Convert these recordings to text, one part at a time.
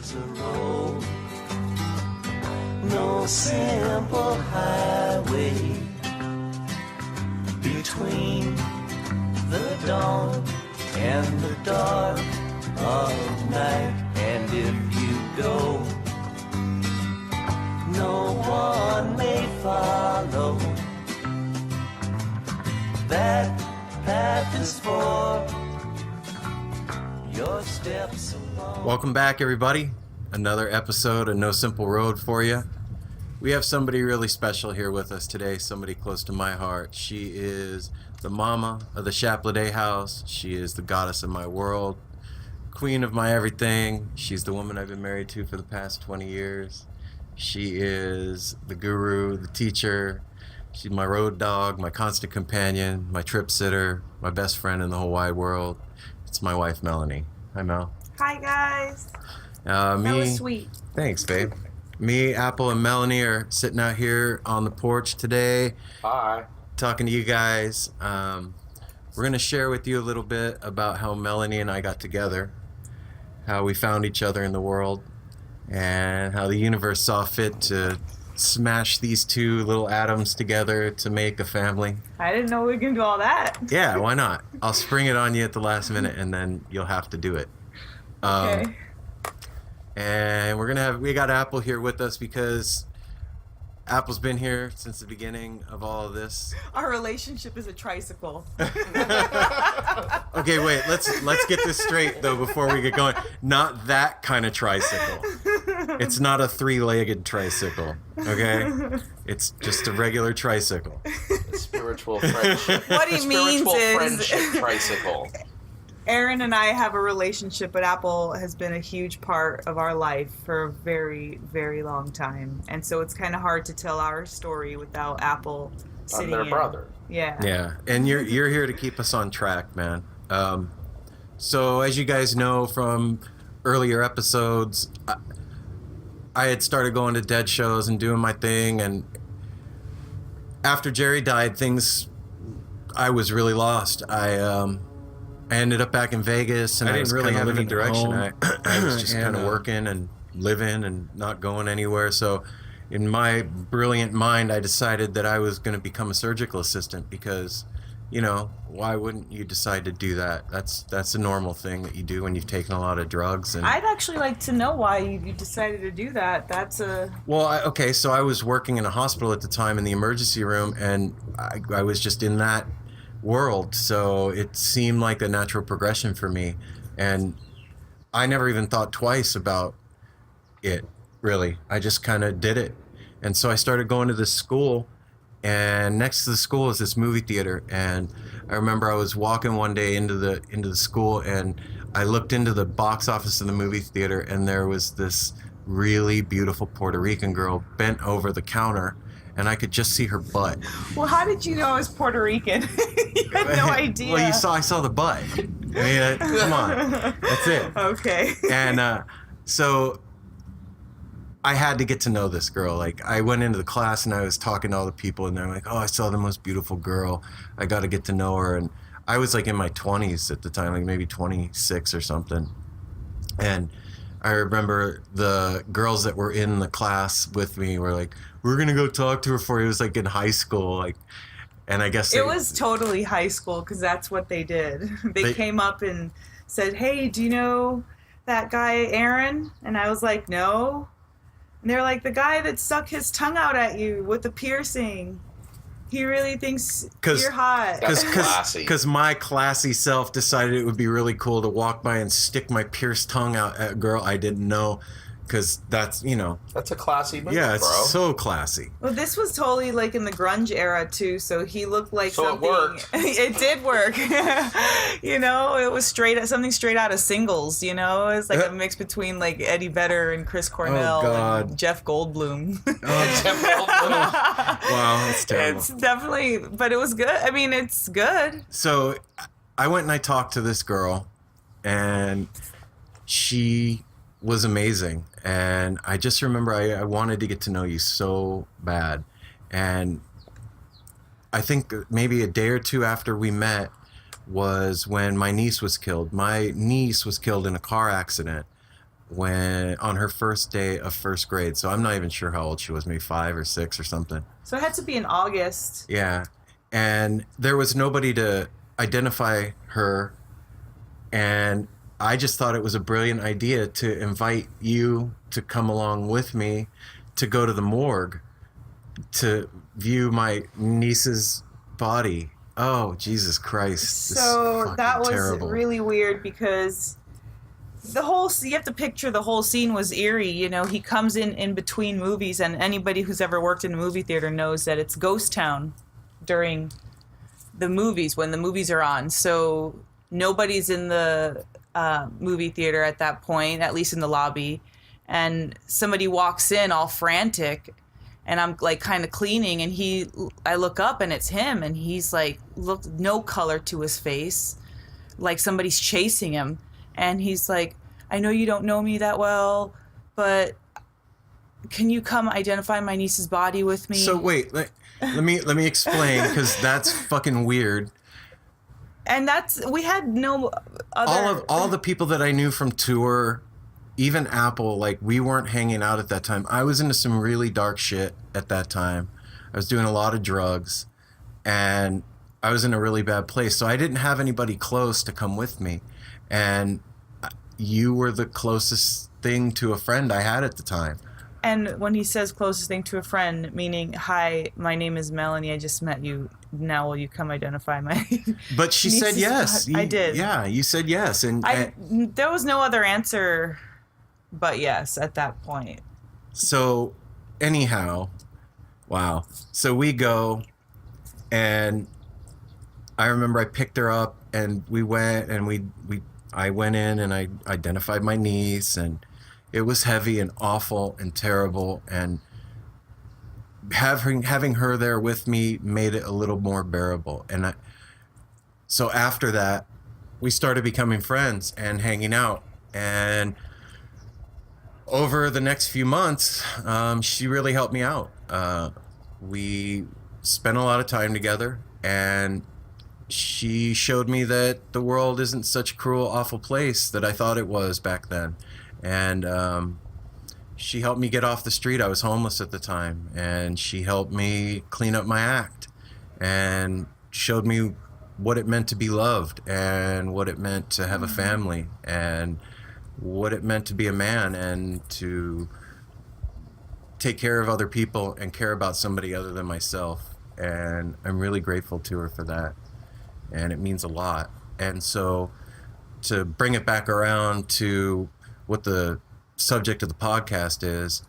is a road, no simple highway between the dawn and the dark of night. And if you go, no one may follow. That path is for your steps along. Welcome back, everybody. Another episode of No Simple Road for you. We have somebody really special here with us today, somebody close to my heart. She is the mama of the Schapladay house. She is the goddess of my world, queen of my everything. She's the woman I've been married to for the past 20 years. She is the guru, the teacher. She's my road dog, my constant companion, my trip sitter, my best friend in the whole wide world. It's my wife, Melanie. Hi, Mel. Hi, guys. That was sweet. Thanks, babe. Me, Apple, and Melanie are sitting out here on the porch today. Hi. Talking to you guys. We're going to share with you a little bit about how Melanie and I got together, how we found each other in the world, and how the universe saw fit to smash these two little atoms together to make a family. I didn't know we could do all that. Yeah, why not? I'll spring it on you at the last minute, and then you'll have to do it. Okay. And we got Apple here with us because Apple's been here since the beginning of all of this. Our relationship is a tricycle. Okay, wait, let's get this straight though before we get going. Not that kind of tricycle. It's not a three-legged tricycle, okay? It's just a regular tricycle. A spiritual friendship. What he means is friendship tricycle. Aaron and I have a relationship, but Apple has been a huge part of our life for a very, very long time. And so it's kind of hard to tell our story without Apple sitting I'm their brother. Yeah. Yeah, and you're here to keep us on track, man. So as you guys know from earlier episodes, I had started going to dead shows and doing my thing, and after Jerry died, I was really lost. I ended up back in Vegas, and I didn't really have any direction. I was just kind of working and living and not going anywhere. So in my brilliant mind, I decided that I was going to become a surgical assistant because, you know, why wouldn't you decide to do that? That's a normal thing that you do when you've taken a lot of drugs. And I'd actually like to know why you decided to do that. Well, so I was working in a hospital at the time in the emergency room, and I was just in that world, so it seemed like a natural progression for me, and I never even thought twice about it, really. I just kind of did it. And so I started going to this school, and next to the school is this movie theater, and I remember I was walking one day into the school, and I looked into the box office of the movie theater, and there was this really beautiful Puerto Rican girl bent over the counter, and I could just see her butt. Well, how did you know I was Puerto Rican? You had no idea. Well, I saw the butt. I mean, come on. That's it. Okay. And so I had to get to know this girl. Like, I went into the class and I was talking to all the people, and they're like, oh, I saw the most beautiful girl. I got to get to know her. And I was like in my 20s at the time, like maybe 26 or something. And I remember the girls that were in the class with me were like, we're going to go talk to her for you. It was like in high school. Like, and I guess it was totally high school because that's what they did. They came up and said, hey, do you know that guy Aaron? And I was like, no. And they're like, the guy that stuck his tongue out at you with the piercing. He really thinks you're hot. Because my classy self decided it would be really cool to walk by and stick my pierced tongue out at a girl I didn't know. Because that's, you know. That's a classy move, yeah, it's bro. so classy. Well, this was totally like in the grunge era, too. So he looked like something. So it worked. It did work. You know, it was something straight out of Singles, you know? It's like a mix between like Eddie Vedder and Chris Cornell and Jeff Goldblum. Jeff Goldblum. Wow, that's terrible. It's definitely, but it was good. I mean, it's good. So I went and I talked to this girl, and she was amazing. And I just remember I wanted to get to know you so bad. And I think maybe a day or two after we met was when my niece was killed. My niece was killed in a car accident when on her first day of first grade. So I'm not even sure how old she was, maybe 5 or 6 or something. So it had to be in August. Yeah. And there was nobody to identify her. And I just thought it was a brilliant idea to invite you to come along with me to go to the morgue to view my niece's body. Oh, Jesus Christ. So that was terrible. really weird because you have to picture the whole scene was eerie. You know, he comes in between movies, and anybody who's ever worked in a movie theater knows that it's ghost town during the movies, when the movies are on. So nobody's in the movie theater at that point, at least in the lobby. And somebody walks in all frantic, and I'm like kind of cleaning, and I look up and it's him, and he's like, look, no color to his face, like somebody's chasing him. And he's like, I know you don't know me that well, but can you come identify my niece's body with me? So wait, let me explain, because that's fucking weird. And we had no other... All the people that I knew from tour, even Apple, like, we weren't hanging out at that time. I was into some really dark shit at that time. I was doing a lot of drugs, and I was in a really bad place. So I didn't have anybody close to come with me. And you were the closest thing to a friend I had at the time. And when he says closest thing to a friend, meaning, hi, my name is Melanie, I just met you. Now will you come identify my... But she said yes. I did. Yeah, you said yes. And there was no other answer but yes at that point. So anyhow, wow. So we go, and I remember I picked her up, and we went, and I went in and I identified my niece, and it was heavy and awful and terrible, and having her there with me made it a little more bearable. And so after that, we started becoming friends and hanging out. And over the next few months, she really helped me out. We spent a lot of time together, and she showed me that the world isn't such a cruel, awful place that I thought it was back then. And she helped me get off the street. I was homeless at the time, and she helped me clean up my act and showed me what it meant to be loved, and what it meant to have a family, and what it meant to be a man, and to take care of other people and care about somebody other than myself. And I'm really grateful to her for that. And it means a lot. And so to bring it back around to what the subject of the podcast is,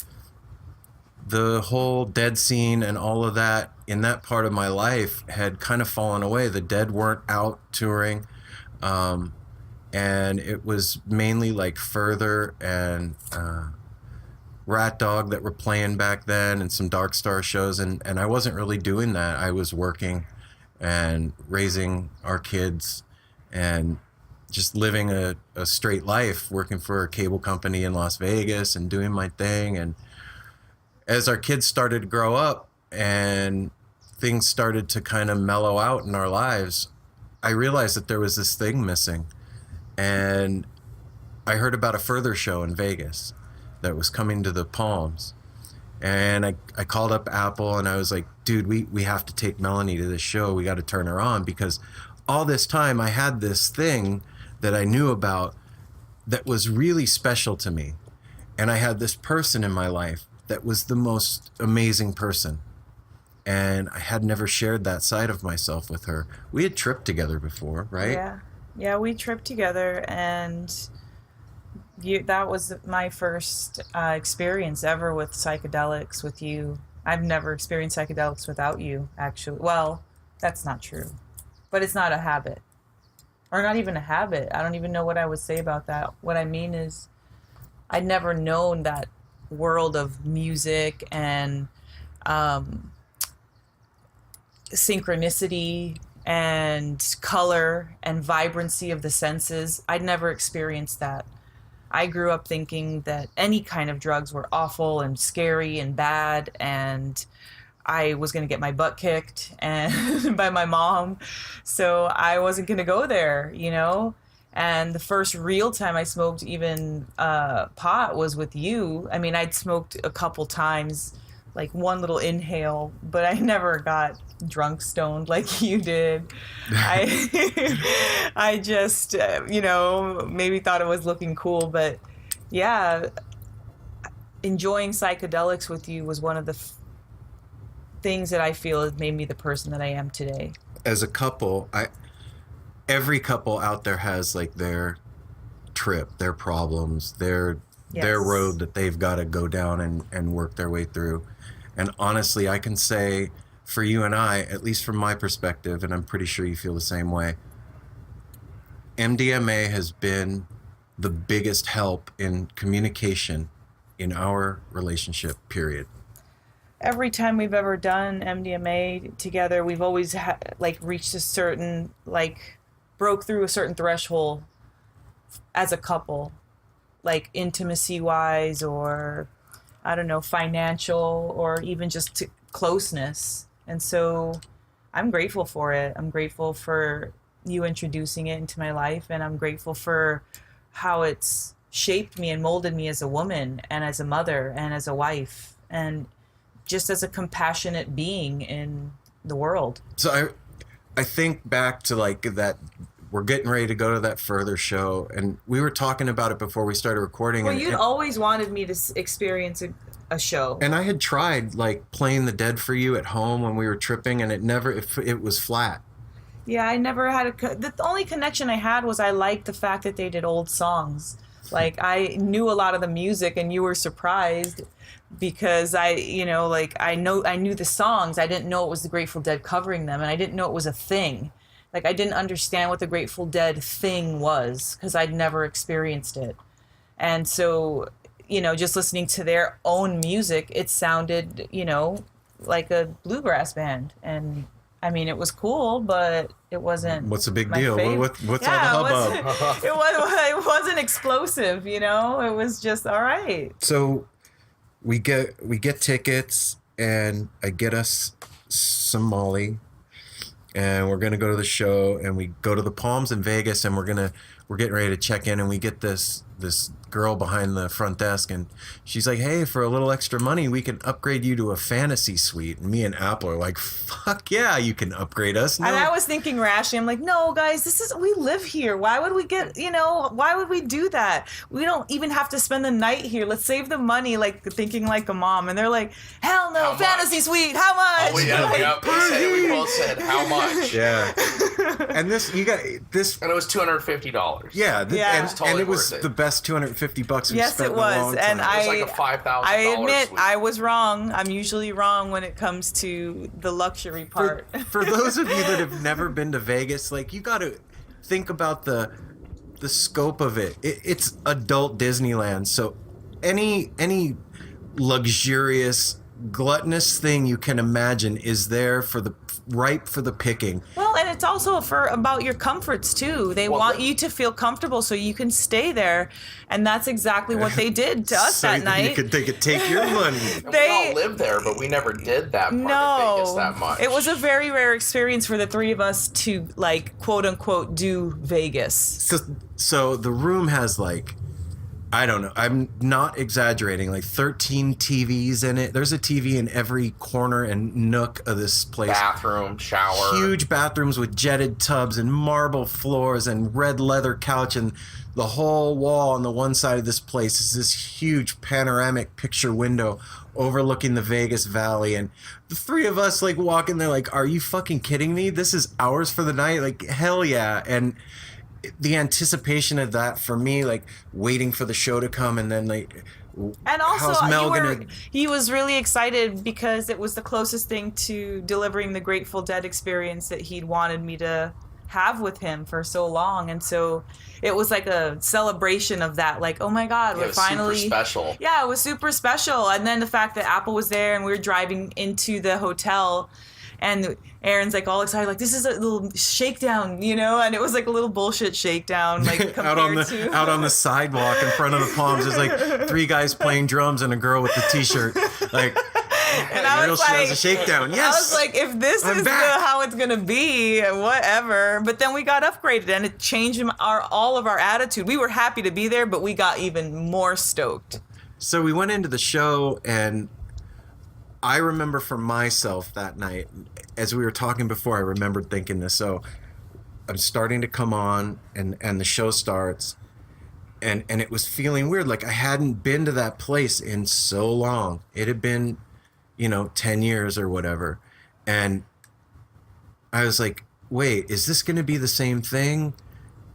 the whole Dead scene and all of that in that part of my life had kind of fallen away. The Dead weren't out touring. And it was mainly like Further and Rat Dog that were playing back then, and some Dark Star shows. And I wasn't really doing that. I was working and raising our kids and just living a straight life, working for a cable company in Las Vegas and doing my thing. And as our kids started to grow up and things started to kind of mellow out in our lives, I realized that there was this thing missing. And I heard about a Further show in Vegas that was coming to the Palms. And I called up Apple, and I was like, dude, we have to take Melanie to this show. We got to turn her on, because all this time I had this thing that I knew about that was really special to me. And I had this person in my life that was the most amazing person. And I had never shared that side of myself with her. We had tripped together before, right? Yeah, we tripped together, and that was my first experience ever with psychedelics with you. I've never experienced psychedelics without you, actually. Well, that's not true. But it's not a habit. Or not even a habit. I don't even know what I would say about that. What I mean is, I'd never known that world of music and synchronicity and color and vibrancy of the senses. I'd never experienced that. I grew up thinking that any kind of drugs were awful and scary and bad, and I was going to get my butt kicked and by my mom, so I wasn't going to go there, you know? And the first real time I smoked even pot was with you. I mean, I'd smoked a couple times, like one little inhale, but I never got drunk stoned like you did. I just, maybe thought it was looking cool, but yeah, enjoying psychedelics with you was one of the things that I feel has made me the person that I am today. As a couple, every couple out there has like their trip, their problems, their road that they've got to go down and work their way through. And honestly, I can say for you and I, at least from my perspective, and I'm pretty sure you feel the same way, MDMA has been the biggest help in communication in our relationship, period. Every time we've ever done MDMA together, we've always reached a certain, broke through a certain threshold as a couple, like intimacy wise, or I don't know, financial, or even just closeness. And so I'm grateful for it. I'm grateful for you introducing it into my life, and I'm grateful for how it's shaped me and molded me as a woman and as a mother and as a wife and just as a compassionate being in the world. So I think back to that, we're getting ready to go to that further show, and we were talking about it before we started recording. Well, you'd always wanted me to experience a show. And I had tried playing the dead for you at home when we were tripping, and it was flat. Yeah, I never had the only connection I had was I liked the fact that they did old songs. I knew a lot of the music, and you were surprised because I knew the songs. I didn't know it was the Grateful Dead covering them, and I didn't know it was a thing. I didn't understand what the Grateful Dead thing was because I'd never experienced it. And so, just listening to their own music, it sounded, like a bluegrass band. And I mean, it was cool, but it wasn't. What's the big deal? What's all the hubbub? It wasn't explosive, It was just all right. So we get tickets, and I get us some Molly, and we're gonna go to the show, and we go to the Palms in Vegas, and we're getting ready to check in, and we get this girl behind the front desk, and she's like, hey, for a little extra money we can upgrade you to a fantasy suite. And me and Apple are like, fuck yeah, you can upgrade us. No. And I was thinking rashly, I'm like, no guys, we live here, why would we why would we do that? We don't even have to spend the night here, let's save the money, thinking like a mom. And they're like, hell no, fantasy suite, how much? Oh, we both said how much. Yeah. And you got this, and it was $250. Yeah, Totally and it was worth it. the best $250 we've yes, spent it in a long was. time. And it was like a $5,000 I admit suite. I was wrong. I'm usually wrong when it comes to the luxury part. For those of you that have never been to Vegas, you got to think about the scope of it. It's adult Disneyland, so any luxurious, gluttonous thing you can imagine is there ripe for the picking. Well, and it's also about your comforts too. They want you to feel comfortable so you can stay there, and that's exactly what they did to us that night. They could take your money. We all lived there, but we never did that part of Vegas that much. It was a very rare experience for the three of us to quote unquote do Vegas. So the room has I don't know, I'm not exaggerating, 13 TVs in it. There's a TV in every corner and nook of this place. Bathroom, shower. Huge bathrooms with jetted tubs and marble floors and red leather couch, and the whole wall on the one side of this place is this huge panoramic picture window overlooking the Vegas Valley. And the three of us walk in there are you fucking kidding me? This is ours for the night? Hell yeah. And the anticipation of that for me, waiting for the show to come, and then and also how's Mel he was really excited because it was the closest thing to delivering the Grateful Dead experience that he'd wanted me to have with him for so long. And so it was a celebration of that, oh my god, we're finally super special. Yeah, it was super special. And then the fact that Apple was there, and we were driving into the hotel, and Aaron's all excited, this is a little shakedown, and it was a little bullshit shakedown, out on the sidewalk in front of the Palms. There's three guys playing drums and a girl with the t-shirt. And I Real was like, Shazza Shakedown. Yes. I was like, if this I'm is back. how it's gonna be, whatever. But then we got upgraded, and it changed all of our attitude. We were happy to be there, but we got even more stoked. So we went into the show, and I remember for myself that night, as we were talking before, I remembered thinking this. So I'm starting to come on, and the show starts, and it was feeling weird. Like I hadn't been to that place in so long. It had been, 10 years or whatever. And I was like, wait, is this going to be the same thing?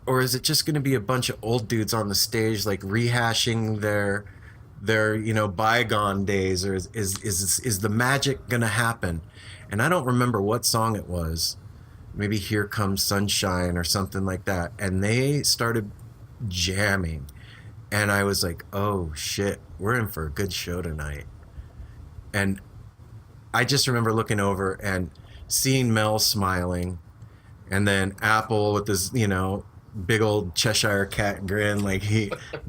Or is it just going to be a bunch of old dudes on the stage, like rehashing their bygone days, or is the magic gonna happen? And I don't remember what song it was. Maybe Here Comes Sunshine or something like that. And they started jamming, and I was like, oh shit, we're in for a good show tonight. And I just remember looking over and seeing Mel smiling, and then Apple with his big old Cheshire Cat grin, like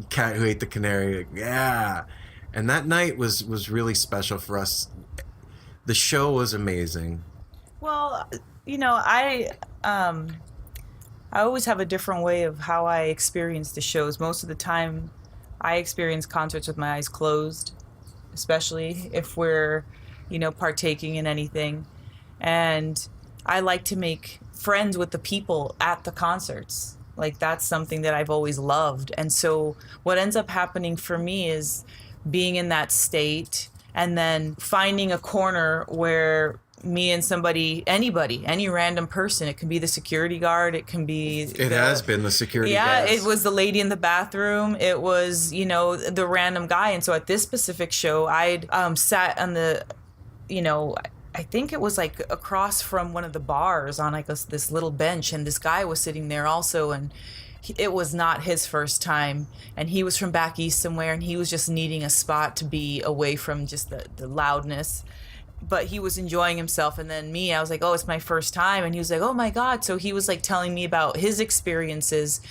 cat who ate the canary, like, yeah. And that night was really special for us. The show was amazing. Well, I always have a different way of how I experience the shows. Most of the time, I experience concerts with my eyes closed, especially if we're, partaking in anything. And I like to make friends with the people at the concerts. Like, that's something that I've always loved. And so what ends up happening for me is being in that state and then finding a corner where me and anybody, any random person, it can be the security guard, it can be... It has been the security guard. Yeah, it was the lady in the bathroom, it was, the random guy. And so at this specific show, I'd sat on the, I think it was like across from one of the bars on like this little bench, and this guy was sitting there also, and it was not his first time, and he was from back east somewhere, and he was just needing a spot to be away from just the loudness. But he was enjoying himself. And then I was like, oh, it's my first time. And he was like, oh my God. So he was like telling me about his experiences.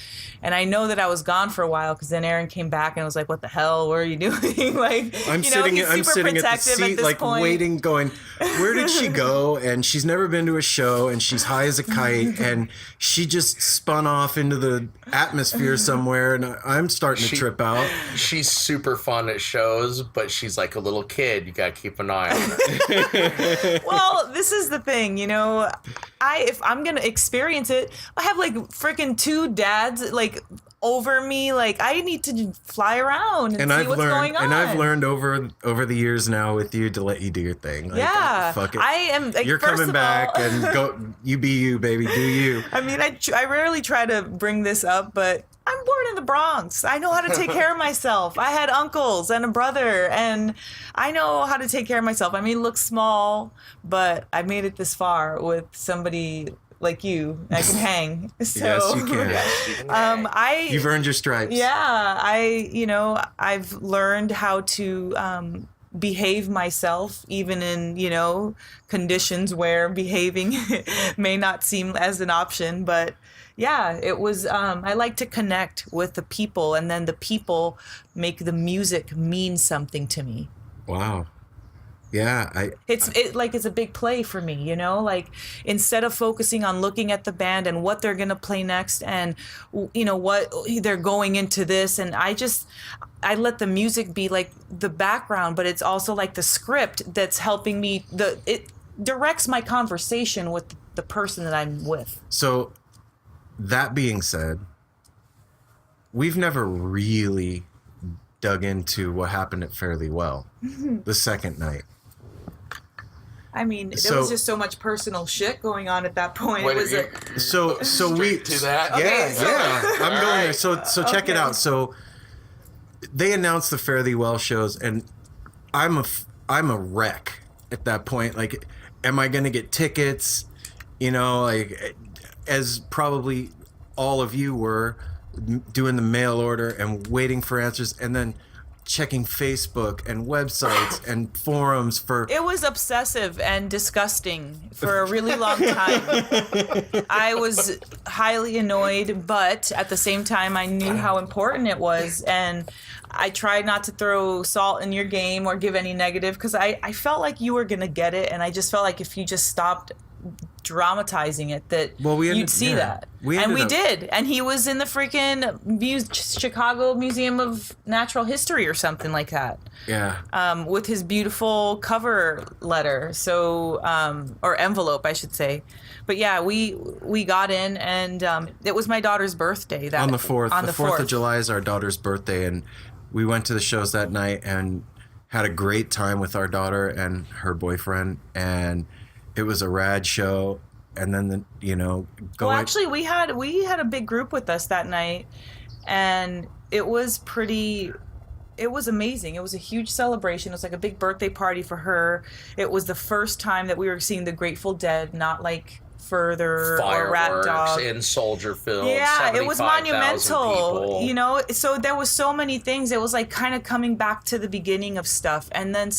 And I know that I was gone for a while, because then Aaron came back and was like, what the hell? What are you doing? Like, I'm sitting at the seat, like point. Waiting, going, where did she go? And she's never been to a show, and she's high as a kite, and she just spun off into the atmosphere somewhere, and I'm starting to trip out. She's super fun at shows, but she's like a little kid. You got to keep an eye on her. Well, this is the thing, if I'm gonna experience it, I have like freaking 2 dads like over me, like I need to fly around and see what's going on. And I've learned over the years now with you to let you do your thing. Like, yeah, fuck it. I am. Like, you're coming back, and go. You be you, baby. Do you? I mean, I rarely try to bring this up, but I'm born in the Bronx. I know how to take care of myself. I had uncles and a brother, and I know how to take care of myself. I mean, it looks small, but I made it this far with somebody like you. I can hang. So, yes, you can. Yes, you can. You've earned your stripes. Yeah, I've learned how to behave myself, even in conditions where behaving may not seem as an option, but. Yeah, it was, I like to connect with the people, and then the people make the music mean something to me. What Yeah, it's a big play for me, you know, like instead of focusing on looking at the band and what they're going to play next and, you know, what they're going into this. And I let the music be like the background, but it's also like the script that's helping me. It directs my conversation with the person that I'm with. So that being said, we've never really dug into what happened at Fairly Well the second night. I mean, there was just so much personal shit going on at that point. Wait, so we to that. I'm going there. So check it out. So they announced the Fairly Well shows, and I'm a wreck at that point. Like, am I gonna get tickets? You know, like as probably all of you were doing the mail order and waiting for answers, and then checking Facebook and websites and forums for... It was obsessive and disgusting for a really long time. I was highly annoyed, but at the same time, I knew how important it was. And I tried not to throw salt in your game or give any negative, because I felt like you were going to get it. And I just felt like if you just stopped dramatizing it, that you'd see that. We did. And he was in the freaking Chicago Museum of Natural History or something like that. Yeah. With his beautiful cover letter. So, or envelope, I should say. But yeah, we got in, and it was my daughter's birthday. On the 4th. The 4th of July is our daughter's birthday, and we went to the shows that night and had a great time with our daughter and her boyfriend, and it was a rad show. And then well, actually, we had a big group with us that night, and it was amazing. It was a huge celebration. It was like a big birthday party for her. It was the first time that we were seeing the Grateful Dead, not like Further or Rat Dog in Soldier Field. Yeah, it was monumental. People. So there was so many things. It was like kind of coming back to the beginning of stuff, and then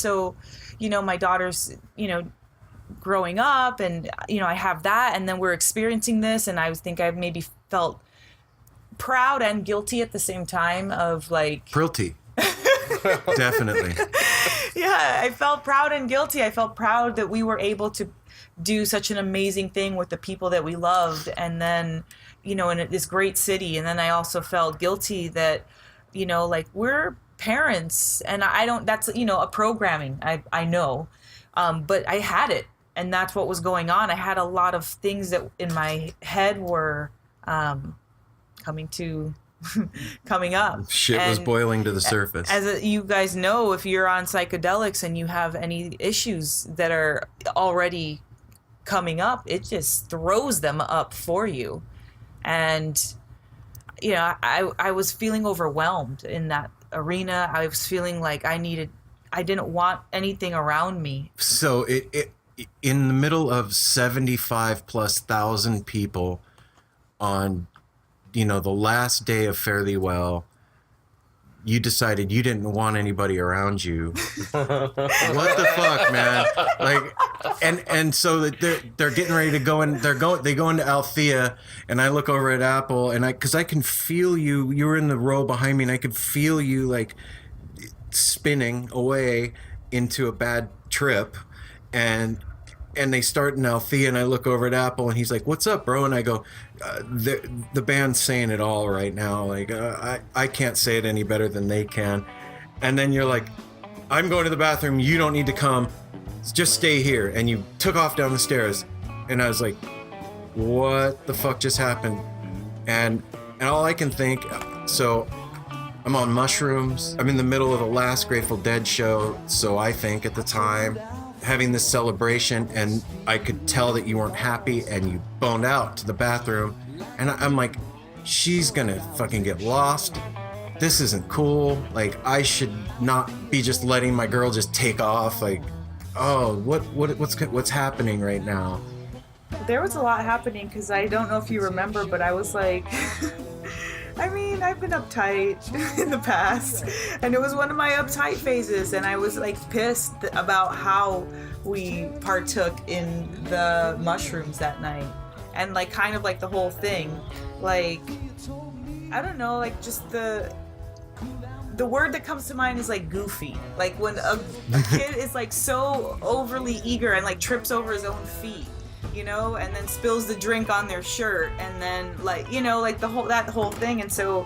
my daughter's growing up, and I have that, and then we're experiencing this, and I think I maybe felt proud and guilty at the same time of like guilty. Definitely. Yeah, I felt proud and guilty. I felt proud that we were able to do such an amazing thing with the people that we loved, and then in this great city. And then I also felt guilty that like we're parents, and I don't, that's a programming, I know, but I had it. And that's what was going on. I had a lot of things that in my head were coming up. Shit was boiling to the surface. As you guys know, if you're on psychedelics and you have any issues that are already coming up, it just throws them up for you. And, I was feeling overwhelmed in that arena. I was feeling like I didn't want anything around me. So it in the middle of 75,000+ people on, the last day of Fare Thee Well, you decided you didn't want anybody around you. What the fuck, man? Like, and so they're getting ready to go in. They go into Althea, and I look over at Apple, and because I can feel you. You were in the row behind me, and I could feel you like spinning away into a bad trip. And they start in Althea, and I look over at Apple, and he's like, "What's up, bro?" And I go, "The band's saying it all right now. Like, I can't say it any better than they can." And then you're like, "I'm going to the bathroom. You don't need to come. Just stay here." And you took off down the stairs, and I was like, "What the fuck just happened?" And all I can think, so I'm on mushrooms. I'm in the middle of the last Grateful Dead show, so I think at the time, having this celebration, and I could tell that you weren't happy, and you boned out to the bathroom, and I'm like, she's gonna fucking get lost. This isn't cool. Like, I should not be just letting my girl just take off. Like, oh, what's happening right now? There was a lot happening, because I don't know if you remember, but I was like, I mean, I've been uptight in the past, and it was one of my uptight phases, and I was like pissed about how we partook in the mushrooms that night, and like kind of like the whole thing, like, I don't know, like just the word that comes to mind is like goofy, like when a kid is like so overly eager and like trips over his own feet, and then spills the drink on their shirt, and then like, like that whole thing. And so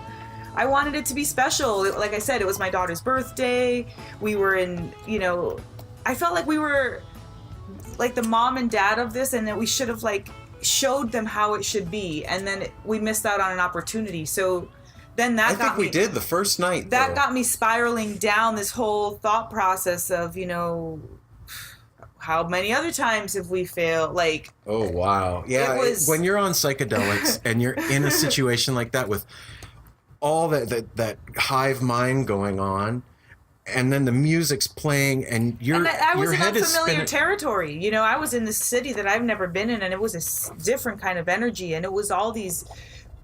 I wanted it to be special. Like I said, it was my daughter's birthday. We were in, I felt like we were like the mom and dad of this, and that we should have like showed them how it should be. And then we missed out on an opportunity. So then that got me. I think we did the first night. That got me spiraling down this whole thought process of, how many other times have we failed? Like, oh wow, yeah. When you're on psychedelics and you're in a situation like that with all that hive mind going on, and then the music's playing, and I was your in head is unfamiliar spinning. territory. I was in this city that I've never been in, and it was a different kind of energy, and it was all these.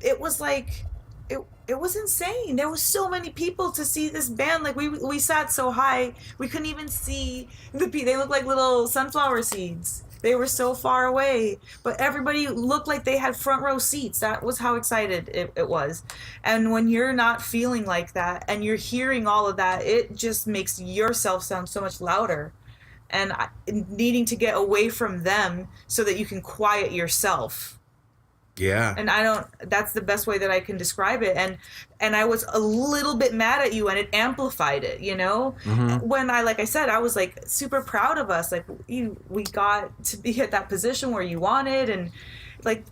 It was like it was insane. There was so many people to see this band. Like we sat so high we couldn't even see they looked like little sunflower seeds. They were so far away, but everybody looked like they had front row seats. That was how excited it was. And when you're not feeling like that and you're hearing all of that, it just makes yourself sound so much louder. And needing to get away from them so that you can quiet yourself. Yeah. And that's the best way that I can describe it. And I was a little bit mad at you and it amplified it, you know? Mm-hmm. When like I said, I was like super proud of us. Like we got to be at that position where you wanted. And like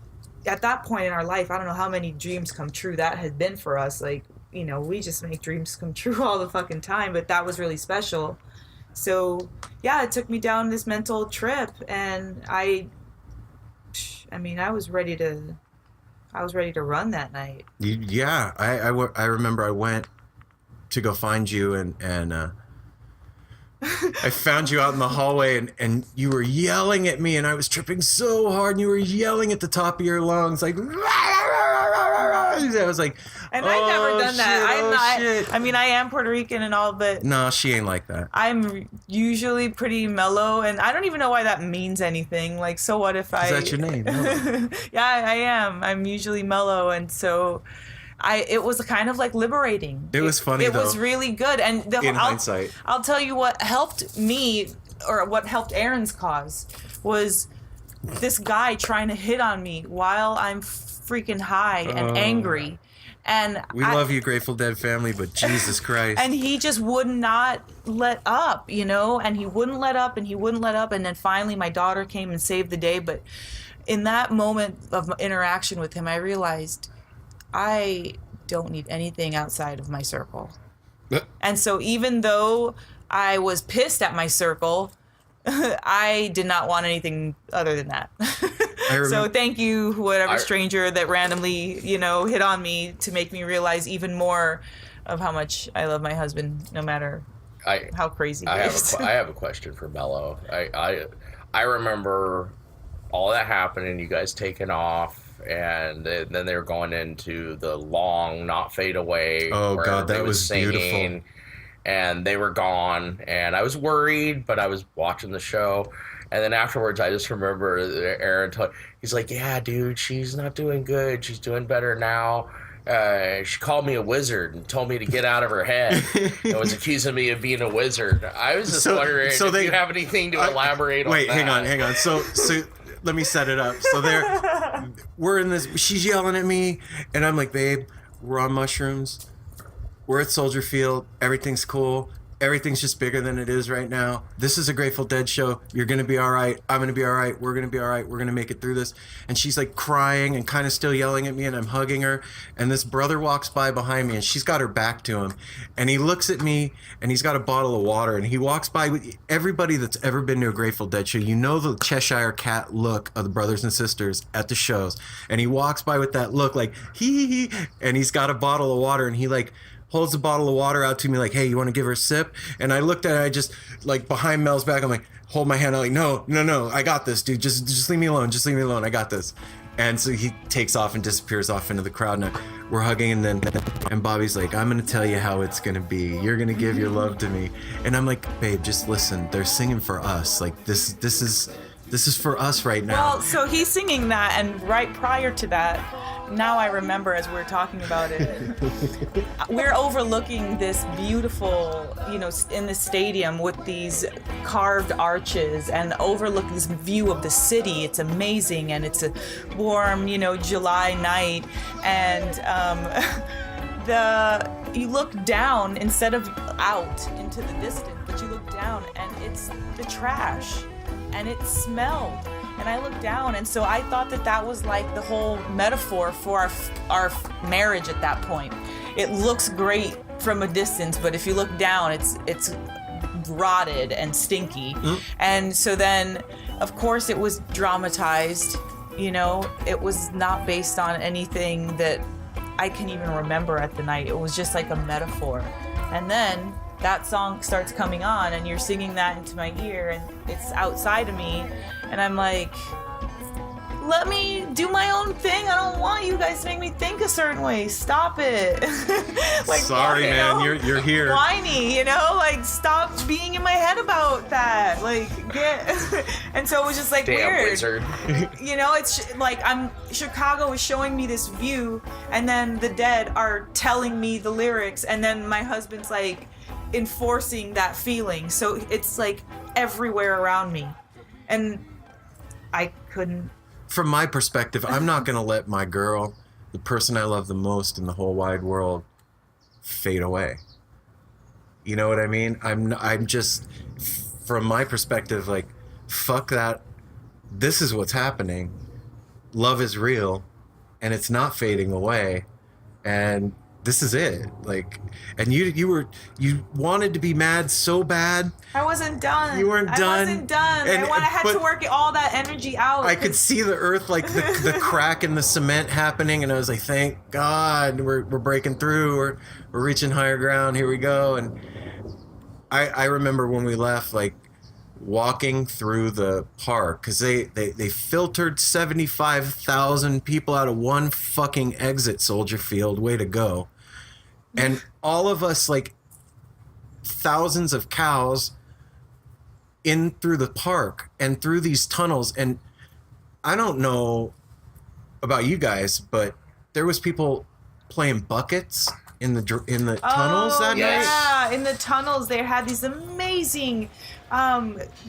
at that point in our life, I don't know how many dreams come true that had been for us. Like, you know, we just make dreams come true all the fucking time, but that was really special. So yeah, it took me down this mental trip and I mean, I was ready to run that night. Yeah, I remember I went to go find you and I found you out in the hallway and you were yelling at me and I was tripping so hard and you were yelling at the top of your lungs like I was like, and I've never done that. Shit. I mean, I am Puerto Rican and all, but no, she ain't like that. I'm usually pretty mellow, and I don't even know why that means anything. Like, so what if Is that your name? Mellow? Yeah, I am. I'm usually mellow, and so it was kind of like liberating. It was funny. It was really good, and hindsight, I'll tell you what helped me, or what helped Aaron's cause, was this guy trying to hit on me while I'm freaking high and angry. And we love you, Grateful Dead family, but Jesus Christ. And he just would not let up, you know, and he wouldn't let up and he wouldn't let up. And then finally my daughter came and saved the day. But in that moment of interaction with him, I realized I don't need anything outside of my circle. And so even though I was pissed at my circle, I did not want anything other than that. So thank you, whatever stranger that randomly, you know, hit on me to make me realize even more of how much I love my husband, no matter how crazy he is. I have a question for Melo. I remember all that happening, you guys taking off, and then they were going into the long Not Fade Away. Oh, God, that was singing, beautiful. And they were gone, and I was worried, but I was watching the show. And then afterwards, I just remember Aaron he's like, yeah, dude, she's not doing good. She's doing better now. She called me a wizard and told me to get out of her head and was accusing me of being a wizard. I was just wondering if you have anything to elaborate on that. Wait, hang on. So let me set it up. So we're in this, she's yelling at me, and I'm like, babe, we're on mushrooms. We're at Soldier Field. Everything's cool. Everything's just bigger than it is right now. This is a Grateful Dead show. You're going to be all right. I'm going to be all right. We're going to be all right. We're going to make it through this. And she's like crying and kind of still yelling at me, and I'm hugging her. And this brother walks by behind me, and she's got her back to him. And he looks at me, and he's got a bottle of water. And he walks by with everybody that's ever been to a Grateful Dead show. You know the Cheshire Cat look of the brothers and sisters at the shows. And he walks by with that look like, hee. And he's got a bottle of water, and he like holds a bottle of water out to me like, hey, you want to give her a sip? And I looked at it, I just, like, behind Mel's back, I'm like, hold my hand. I'm like, no, I got this, dude. Just leave me alone. Just leave me alone. I got this. And so he takes off and disappears off into the crowd, and we're hugging, and Bobby's like, I'm going to tell you how it's going to be. You're going to give your love to me. And I'm like, babe, just listen. They're singing for us. Like, this is for us right now. Well, so he's singing that, and right prior to that, now I remember as we're talking about it, we're overlooking this beautiful, you know, in the stadium with these carved arches and overlook this view of the city. It's amazing, and it's a warm, you know, July night, and you look down instead of out into the distance, but you look down and it's the trash, and it smelled. And I looked down, and so I thought that was like the whole metaphor for our marriage at that point. It looks great from a distance, but if you look down, it's rotted and stinky. And so then, of course, it was dramatized. You know, it was not based on anything that I can even remember at the night. It was just like a metaphor. And then that song starts coming on, and you're singing that into my ear, and it's outside of me, and I'm like, let me do my own thing. I don't want you guys to make me think a certain way. Stop it. Like, sorry, you man, know, you're here. Whiny, you know, like stop being in my head about that. Like get, and so it was just like Damn weird. wizard. You know, it's like Chicago is showing me this view, and then the Dead are telling me the lyrics, and then my husband's like enforcing that feeling. So it's like everywhere around me, and I couldn't. From my perspective, I'm not going to let my girl, the person I love the most in the whole wide world, fade away. You know what I mean? I'm just, from my perspective, like, fuck that. This is what's happening. Love is real, and it's not fading away. And this is it. Like, and you wanted to be mad so bad. I wasn't done. You weren't done. I wasn't done. I had to work all that energy out. I could see the earth, like the crack in the cement happening, and I was like, thank God we're breaking through. We're reaching higher ground. Here we go. And I remember when we left, like, walking through the park, because they filtered 75,000 people out of one fucking exit, Soldier Field. Way to go. And all of us, like, thousands of cows in through the park and through these tunnels. And I don't know about you guys, but there was people playing buckets in the tunnels that yes. night. Yeah, in the tunnels they had these amazing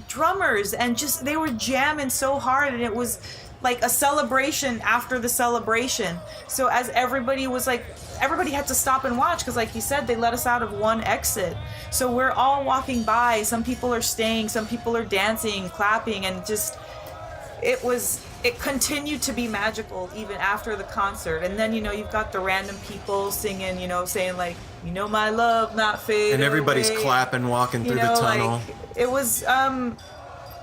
drummers, and just they were jamming so hard, and it was like a celebration after the celebration. So as everybody had to stop and watch, because like you said, they let us out of one exit. So we're all walking by. Some people are staying, some people are dancing, clapping, and just it continued to be magical even after the concert. And then, you know, you've got the random people singing, you know, saying like, you know, my love not fade And everybody's away. clapping, walking through the tunnel. Like,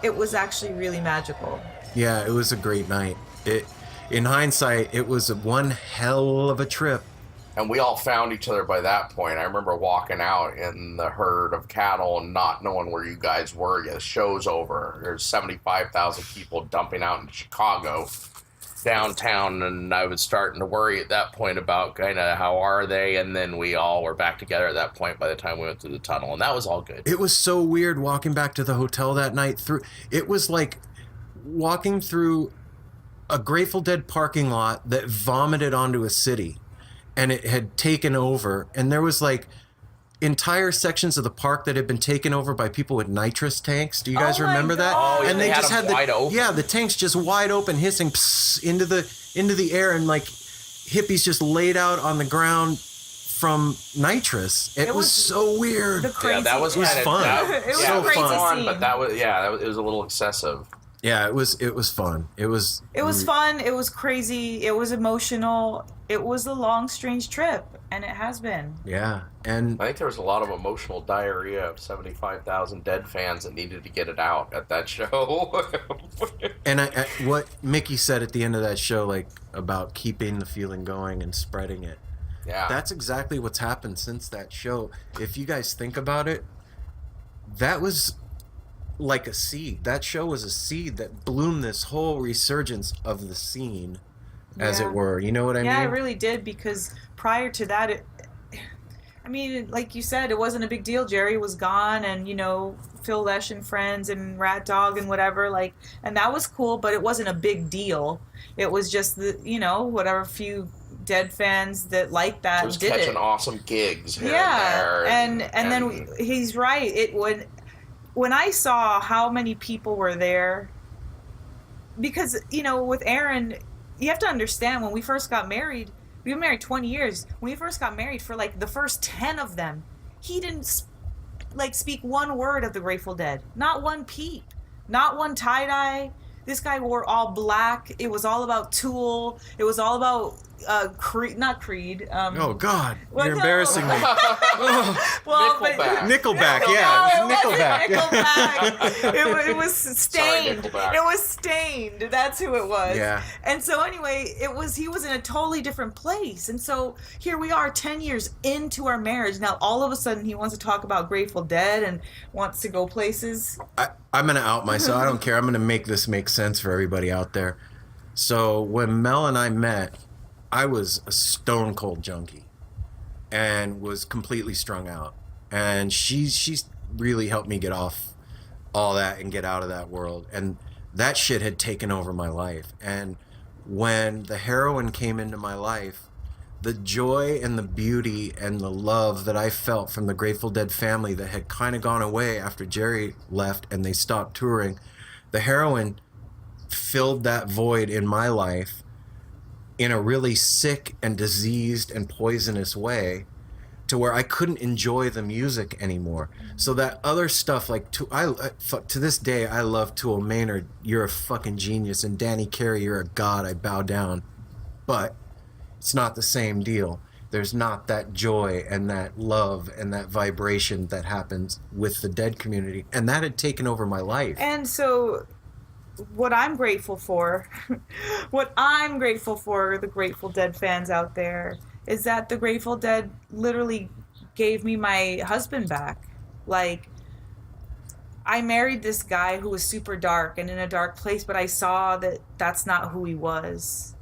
it was actually really magical. Yeah, it was a great night. In hindsight, it was one hell of a trip. And we all found each other by that point. I remember walking out in the herd of cattle and not knowing where you guys were. Yeah, the show's over. There's 75,000 people dumping out in Chicago, downtown, and I was starting to worry at that point about kind of how are they, and then we all were back together at that point by the time we went through the tunnel, and that was all good. It was so weird walking back to the hotel that night. It was like walking through a Grateful Dead parking lot that vomited onto a city. And it had taken over, and there was like entire sections of the park that had been taken over by people with nitrous tanks. Do you guys remember that? Oh, yeah, and they just had them wide open. Yeah, the tanks just wide open, hissing into the air, and like hippies just laid out on the ground from nitrous. It was so weird. Yeah, that was It was fun. It was so a crazy fun. scene. But it was a little excessive. Yeah, it was fun. It was fun. It was crazy. It was emotional. It was a long, strange trip, and it has been. Yeah, and I think there was a lot of emotional diarrhea of 75,000 Dead fans that needed to get it out at that show. And what Mickey said at the end of that show, like about keeping the feeling going and spreading it. Yeah. That's exactly what's happened since that show. If you guys think about it, that was like a seed. That show was a seed that bloomed this whole resurgence of the scene, as it were. You know what I mean? Yeah, it really did, because prior to that, like you said, it wasn't a big deal. Jerry was gone, and, you know, Phil Lesh and friends and Rat Dog and whatever, like, and that was cool, but it wasn't a big deal. It was just the, you know, whatever few Dead fans that liked that it was did catching it. awesome gigs here and there. And then he's right. It would. When I saw how many people were there, because, you know, with Aaron, you have to understand, when we first got married, we've been married 20 years. When we first got married, for like the first 10 of them, he didn't speak one word of the Grateful Dead. Not one peep. Not one tie-dye. This guy wore all black. It was all about Tool. It was all about Creed, not Creed. Oh God, well, you're no. embarrassing me. Well, Nickelback, yeah, Nickelback. Nickelback. It was Stained. Nickelback. It was Stained. That's who it was. Yeah. And so anyway, he was in a totally different place. And so here we are 10 years into our marriage. Now all of a sudden he wants to talk about Grateful Dead and wants to go places. I'm going to out myself. I don't care. I'm going to make this make sense for everybody out there. So when Mel and I met, I was a stone cold junkie and was completely strung out. And she's really helped me get off all that and get out of that world. And that shit had taken over my life. And when the heroin came into my life, the joy and the beauty and the love that I felt from the Grateful Dead family that had kind of gone away after Jerry left and they stopped touring, the heroin filled that void in my life in a really sick and diseased and poisonous way, to where I couldn't enjoy the music anymore. So that other stuff, like to this day, I love Tool Maynard. You're a fucking genius, and Danny Carey, you're a god. I bow down, but it's not the same deal. There's not that joy and that love and that vibration that happens with the Dead community, and that had taken over my life. And so, what I'm grateful for, the Grateful Dead fans out there, is that the Grateful Dead literally gave me my husband back. Like, I married this guy who was super dark and in a dark place, but I saw that that's not who he was.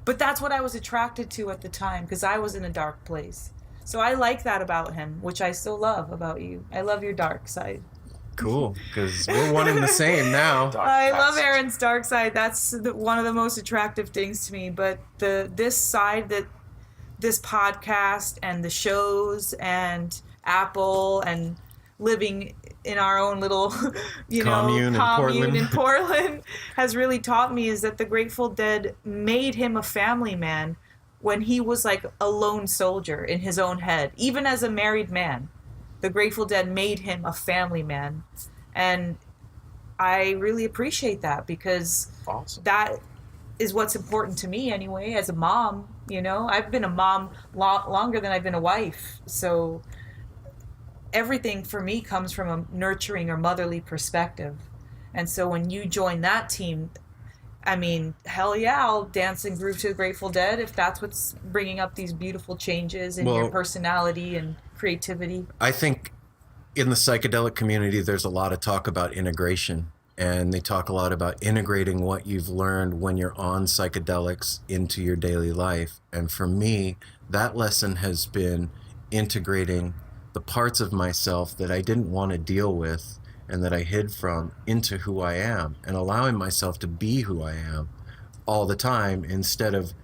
But that's what I was attracted to at the time, because I was in a dark place. So I like that about him, which I still love about you. I love your dark side. Cool, because we're one and the same now. I love Aaron's dark side. That's one of the most attractive things to me. But this side, that this podcast and the shows and Apple and living in our own little, commune in Portland has really taught me, is that the Grateful Dead made him a family man when he was like a lone soldier in his own head. Even as a married man, the Grateful Dead made him a family man. And I really appreciate that, because Awesome. that is what's important to me anyway, as a mom. I've been a mom longer than I've been a wife. So everything for me comes from a nurturing or motherly perspective. And so when you join that team, I mean, hell yeah, I'll dance and groove to the Grateful Dead if that's what's bringing up these beautiful changes in your personality and creativity. I think in the psychedelic community, there's a lot of talk about integration. And they talk a lot about integrating what you've learned when you're on psychedelics into your daily life. And for me, that lesson has been integrating the parts of myself that I didn't want to deal with and that I hid from into who I am, and allowing myself to be who I am all the time instead of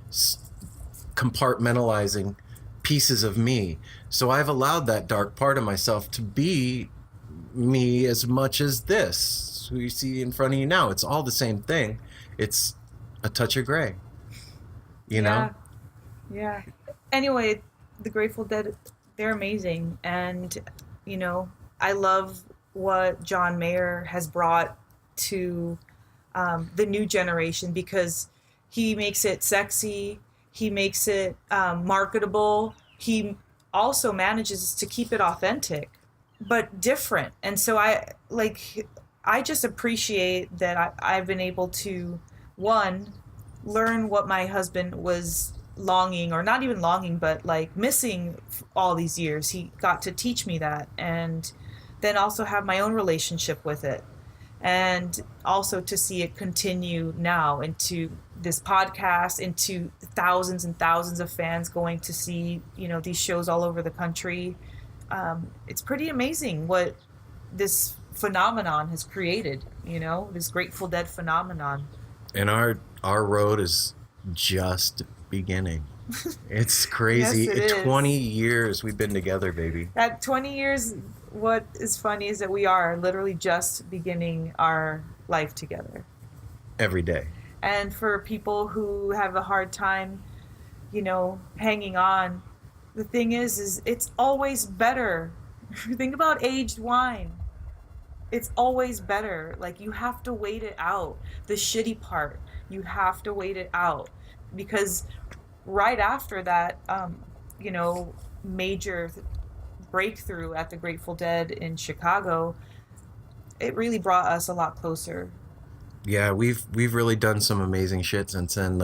compartmentalizing pieces of me. So I've allowed that dark part of myself to be me as much as this. Who you see in front of you now. It's all the same thing. It's a touch of gray. You know? Yeah. Anyway, the Grateful Dead, they're amazing. And, I love what John Mayer has brought to the new generation, because he makes it sexy. He makes it marketable. He also manages to keep it authentic, but different. And so I just appreciate that I've been able to, one, learn what my husband was longing, or not even longing, but like missing all these years. He got to teach me that, and then also have my own relationship with it. And also to see it continue now into this podcast, into thousands and thousands of fans going to see, these shows all over the country. It's pretty amazing what this phenomenon has created, this Grateful Dead phenomenon. And our road is just beginning. It's crazy. Yes, it 20 years we've been together, baby. At 20 years, what is funny is that we are literally just beginning our life together. Every day. And for people who have a hard time, hanging on, the thing is it's always better. Think about aged wine. It's always better. Like, you have to wait it out. The shitty part, you have to wait it out. Because right after that, major breakthrough at the Grateful Dead in Chicago, it really brought us a lot closer. Yeah, we've really done some amazing shit since then,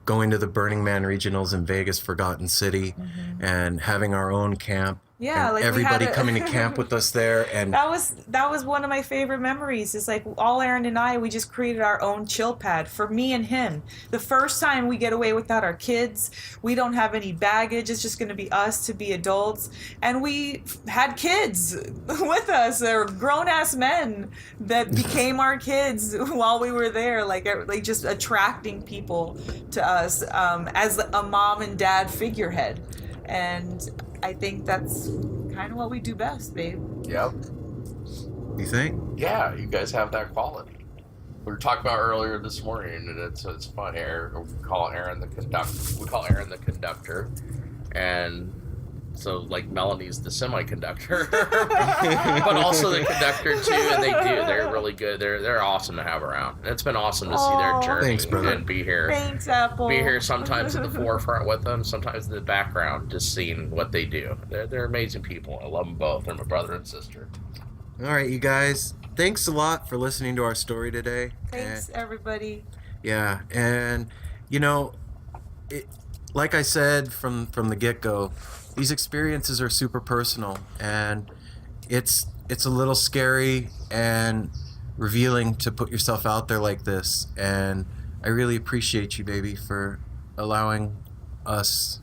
going to the Burning Man regionals in Vegas, Forgotten City, and having our own camp. Yeah, and like we everybody had coming to camp with us there, and that was one of my favorite memories. It's like all Aaron and I, we just created our own chill pad for me and him. The first time we get away without our kids, we don't have any baggage. It's just going to be us to be adults, and we had kids with us. They're grown ass men that became our kids while we were there. Like just attracting people to us as a mom and dad figurehead, and I think that's kind of what we do best, babe. Yep. you think? Yeah, you guys have that quality. We were talking about earlier this morning, and it's fun. We call Aaron the conductor. We call Aaron the conductor, and so like Melanie's the semiconductor, but also the conductor too. And they're really good. They're awesome to have around. And it's been awesome to see their journey. Thanks, brother. And be here. Thanks, Apple. Be here sometimes in the forefront with them, sometimes in the background, just seeing what they do. They're amazing people. I love them both. They're my brother and sister. All right, you guys. Thanks a lot for listening to our story today. Thanks, everybody. Yeah, and like I said from the get-go, these experiences are super personal, and it's a little scary and revealing to put yourself out there like this. And I really appreciate you, baby, for allowing us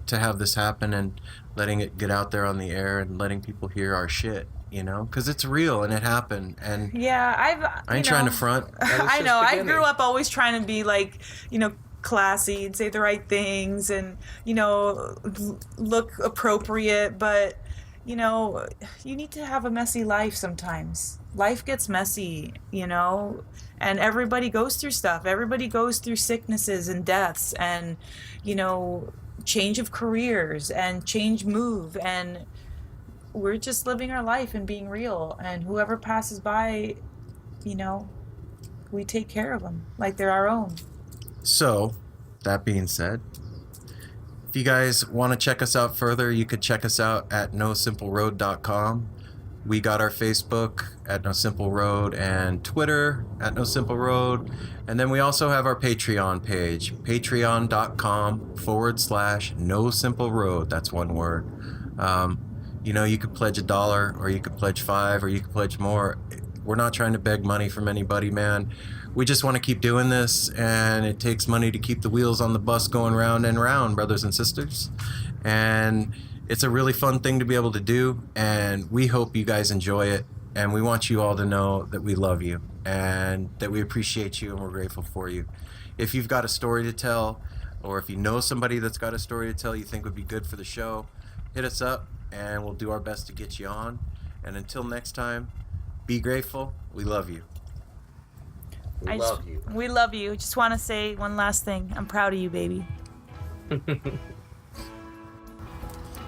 to have this happen and letting it get out there on the air and letting people hear our shit. Because it's real and it happened. And yeah, I ain't trying to front. I know. I grew up always trying to be like, classy and say the right things and, look appropriate. But, you need to have a messy life sometimes. Life gets messy, and everybody goes through stuff. Everybody goes through sicknesses and deaths and, change of careers and change move. And we're just living our life and being real, and whoever passes by, we take care of them like they're our own. So, that being said, if you guys want to check us out further, you could check us out at nosimpleroad.com. We got our Facebook at No Simple Road and Twitter at No Simple Road. And then we also have our Patreon page, patreon.com/No Simple Road. That's one word. You could pledge $1 or you could pledge $5 or you could pledge more. We're not trying to beg money from anybody, man. We just want to keep doing this, and it takes money to keep the wheels on the bus going round and round, brothers and sisters. And it's a really fun thing to be able to do, and we hope you guys enjoy it. And we want you all to know that we love you and that we appreciate you and we're grateful for you. If you've got a story to tell, or if you know somebody that's got a story to tell you think would be good for the show, hit us up and we'll do our best to get you on. And until next time, be grateful. We love you. We love you. We love you. Just want to say one last thing. I'm proud of you, baby.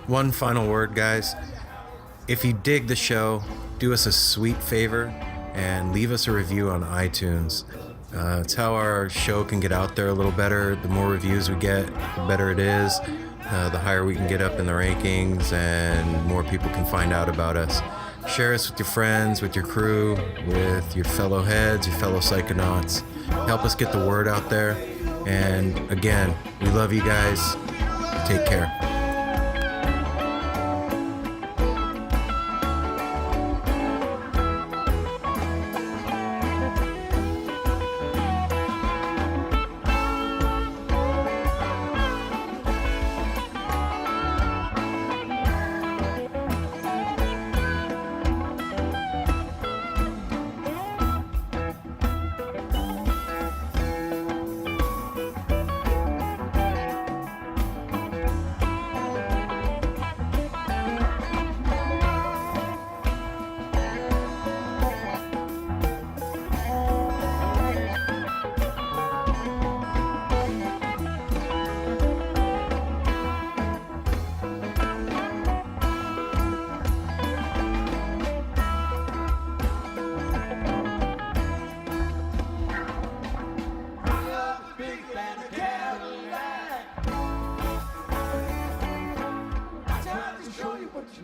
One final word, guys. If you dig the show, do us a sweet favor and leave us a review on iTunes. It's how our show can get out there a little better. The more reviews we get, the better it is. The higher we can get up in the rankings and more people can find out about us. Share us with your friends, with your crew, with your fellow heads, your fellow psychonauts. Help us get the word out there. And again, we love you guys. Take care.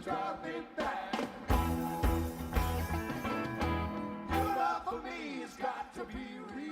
Drive me back. Give it up for me, it's got to be real.